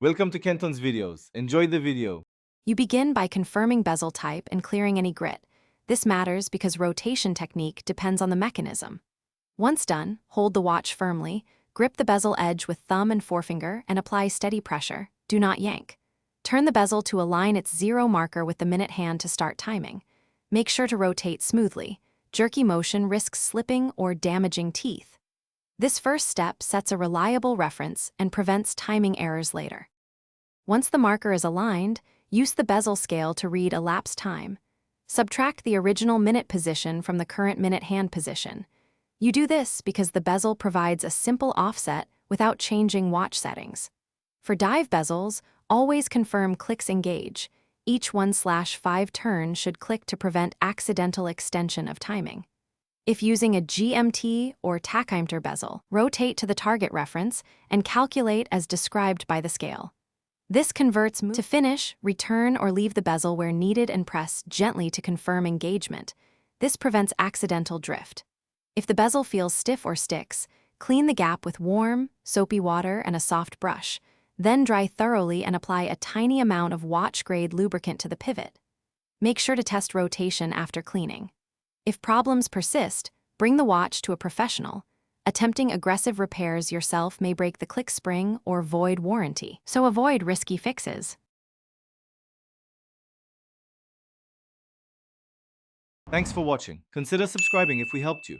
Welcome to Kenton's videos. Enjoy the video. You begin by confirming bezel type and clearing any grit. This matters because rotation technique depends on the mechanism. Once done, hold the watch firmly, grip the bezel edge with thumb and forefinger, and apply steady pressure. Do not yank. Turn the bezel to align its zero marker with the minute hand to start timing. Make sure to rotate smoothly. Jerky motion risks slipping or damaging teeth. This first step sets a reliable reference and prevents timing errors later. Once the marker is aligned, use the bezel scale to read elapsed time. Subtract the original minute position from the current minute hand position. You do this because the bezel provides a simple offset without changing watch settings. For dive bezels, always confirm clicks engage. Each 1/5 turn should click to prevent accidental extension of timing. If using a GMT or Tachheimter bezel, rotate to the target reference and calculate as described by the scale. This converts to finish, return, or leave the bezel where needed and press gently to confirm engagement. This prevents accidental drift. If the bezel feels stiff or sticks, clean the gap with warm, soapy water and a soft brush. Then dry thoroughly and apply a tiny amount of watch-grade lubricant to the pivot. Make sure to test rotation after cleaning. If problems persist, bring the watch to a professional. Attempting aggressive repairs yourself may break the click spring or void warranty, so avoid risky fixes. Thanks for watching. Consider subscribing if we helped you.